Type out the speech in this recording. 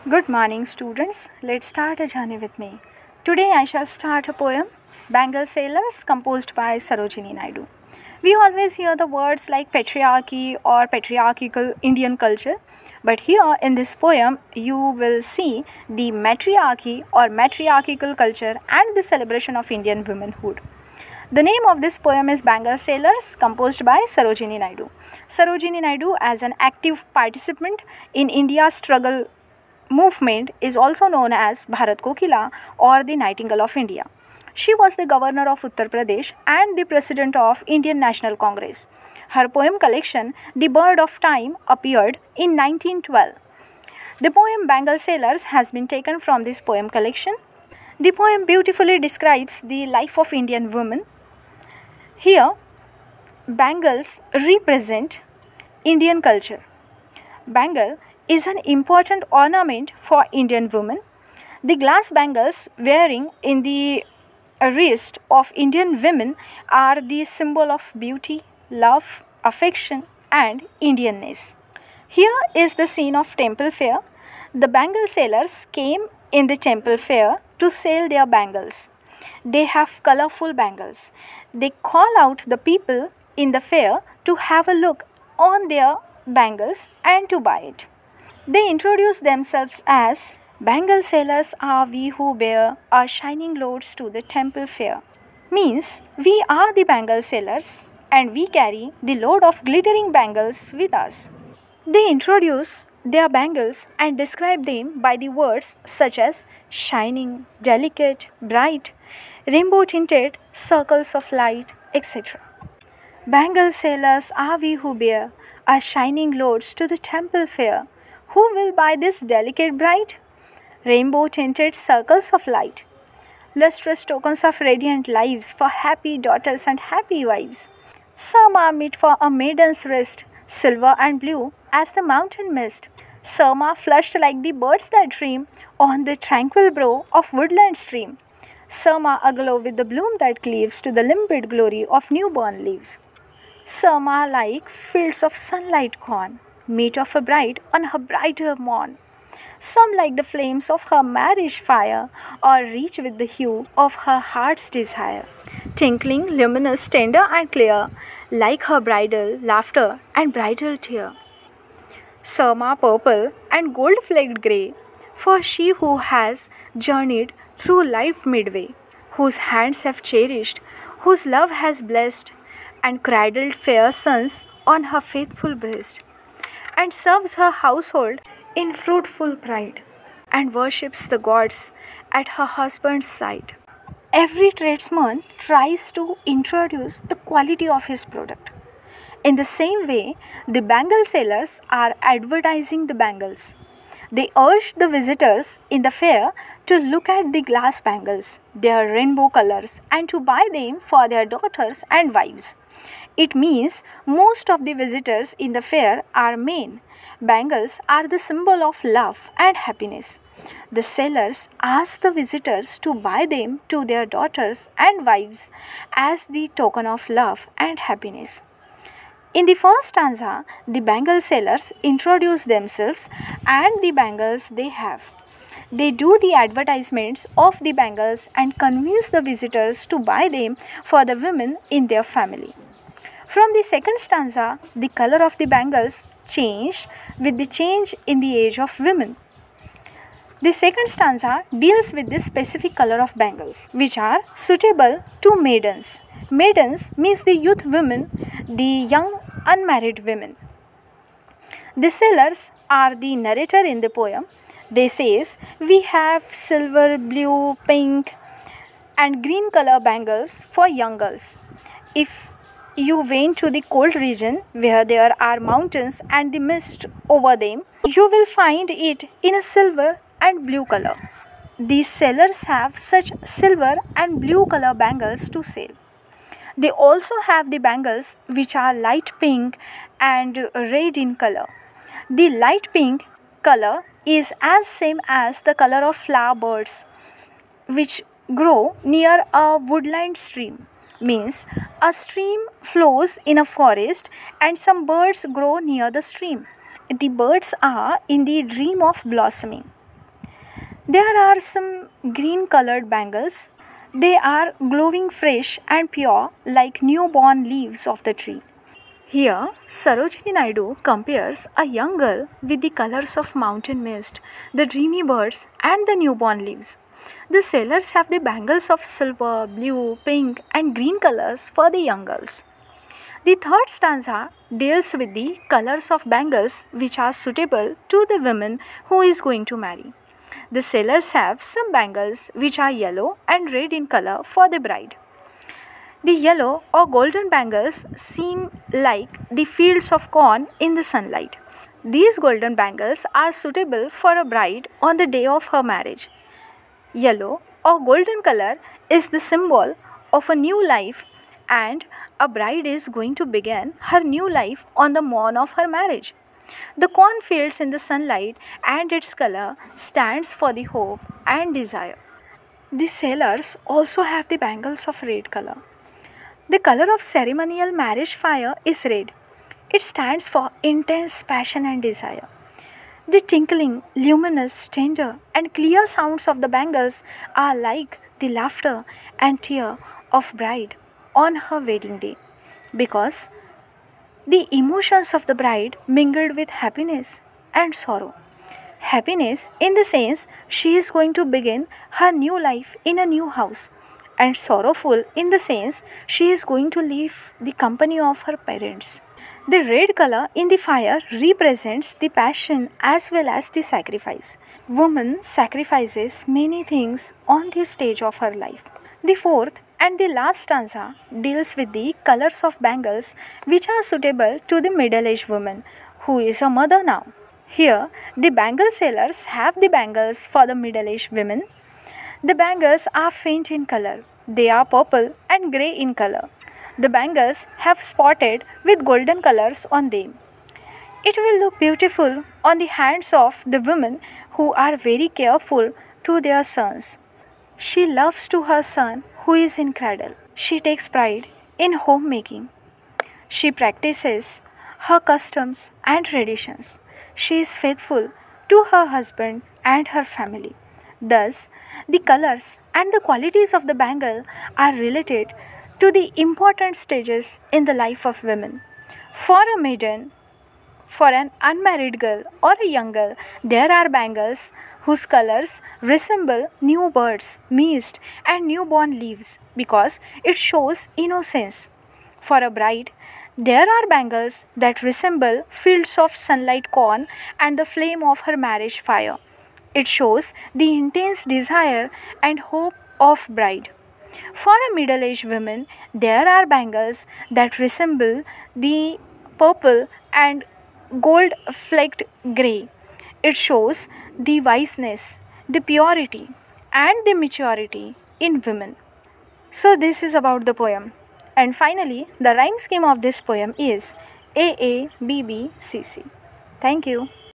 Good morning, students. Let's start a journey with me. Today I shall start a poem, Bangle Sailors, composed by Sarojini Naidu. We always hear the words like patriarchy or patriarchal Indian culture, but here in this poem you will see the matriarchy or matriarchal culture and the celebration of Indian womanhood. The name of this poem is Bangle Sailors, composed by Sarojini Naidu. Sarojini Naidu, as an active participant in India's struggle movement, is also known as Bharat Kokila or the Nightingale of India. She was the governor of Uttar Pradesh and the president of Indian National Congress. Her poem collection, The Bird of Time, appeared in 1912. The poem Bangle Sailors has been taken from this poem collection. The poem beautifully describes the life of Indian women. Here, bangles represent Indian culture. Bangle is an important ornament for Indian women. The glass bangles wearing in the wrist of Indian women are the symbol of beauty, love, affection, and Indianness. Here is the scene of temple fair. The bangle sellers came in the temple fair to sell their bangles. They have colorful bangles. They call out the people in the fair to have a look on their bangles and to buy it. They introduce themselves as bangle sellers are we who bear our shining loads to the temple fair. Means we are the bangle sellers and we carry the load of glittering bangles with us. They introduce their bangles and describe them by the words such as shining, delicate, bright, rainbow tinted, circles of light, etc. Bangle sellers are we who bear our shining loads to the temple fair. Who will buy this delicate bright, rainbow tinted circles of light, lustrous tokens of radiant lives for happy daughters and happy wives? Some are meet for a maiden's wrist, silver and blue as the mountain mist. Some are flushed like the birds that dream on the tranquil brow of woodland stream. Some are aglow with the bloom that cleaves to the limpid glory of newborn leaves. Some are like fields of sunlight gone, meet of a bride on her brighter morn. Some like the flames of her marriage fire, or reach with the hue of her heart's desire, tinkling, luminous, tender and clear, like her bridal laughter and bridal tear. Some are purple and gold-flecked grey, for she who has journeyed through life midway, whose hands have cherished, whose love has blessed, and cradled fair sons on her faithful breast, and serves her household in fruitful pride, and worships the gods at her husband's side. Every tradesman tries to introduce the quality of his product. In the same way, the bangle sellers are advertising the bangles. They urge the visitors in the fair to look at the glass bangles, their rainbow colors, and to buy them for their daughters and wives. It means most of the visitors in the fair are men. Bangles are the symbol of love and happiness. The sellers ask the visitors to buy them to their daughters and wives as the token of love and happiness. In the first stanza, the bangle sellers introduce themselves and the bangles they have. They do the advertisements of the bangles and convince the visitors to buy them for the women in their family. From the second stanza, the color of the bangles changed with the change in the age of women. The second stanza deals with the specific color of bangles, which are suitable to maidens. Maidens means the youth women, the young unmarried women. The sellers are the narrator in the poem. They says, we have silver, blue, pink and green color bangles for young girls. If you went to the cold region where there are mountains and the mist over them, you will find it in a silver and blue color. These sellers have such silver and blue color bangles to sell. They also have the bangles which are light pink and red in color. The light pink color is as same as the color of flower birds which grow near a woodland stream. Means a stream flows in a forest and some birds grow near the stream. The birds are in the dream of blossoming. There are some green colored bangles. They are glowing fresh and pure like newborn leaves of the tree. Here, Sarojini Naidu compares a young girl with the colors of mountain mist, the dreamy birds, and the newborn leaves. The sailors have the bangles of silver, blue, pink, and green colors for the young girls. The third stanza deals with the colors of bangles which are suitable to the woman who is going to marry. The sailors have some bangles which are yellow and red in color for the bride. The yellow or golden bangles seem like the fields of corn in the sunlight. These golden bangles are suitable for a bride on the day of her marriage. Yellow or golden color is the symbol of a new life, and a bride is going to begin her new life on the morn of her marriage. The cornfields in the sunlight and its color stands for the hope and desire. The sailors also have the bangles of red color. The color of ceremonial marriage fire is red. It stands for intense passion and desire. The tinkling, luminous, tender, and clear sounds of the bangles are like the laughter and tear of bride on her wedding day, because the emotions of the bride mingled with happiness and sorrow. Happiness in the sense she is going to begin her new life in a new house, and sorrowful in the sense she is going to leave the company of her parents. The red color in the fire represents the passion as well as the sacrifice. Woman sacrifices many things on this stage of her life. The fourth and the last stanza deals with the colors of bangles which are suitable to the middle-aged woman who is a mother now. Here, the bangle sellers have the bangles for the middle-aged women. The bangles are faint in color. They are purple and grey in color. The bangles have spotted with golden colors on them. It will look beautiful on the hands of the women who are very careful to their sons. She loves to her son who is in cradle. She takes pride in homemaking. She practices her customs and traditions. She is faithful to her husband and her family. Thus, the colors and the qualities of the bangle are related to the important stages in the life of women. For a maiden, for an unmarried girl or a young girl, there are bangles whose colors resemble new birds, mist, and newborn leaves because it shows innocence. For a bride, there are bangles that resemble fields of sunlight corn and the flame of her marriage fire. It shows the intense desire and hope of bride. For a middle-aged woman, there are bangles that resemble the purple and gold-flecked grey. It shows the wiseness, the purity, and the maturity in women. So this is about the poem. And finally, the rhyme scheme of this poem is AABBCC. Thank you.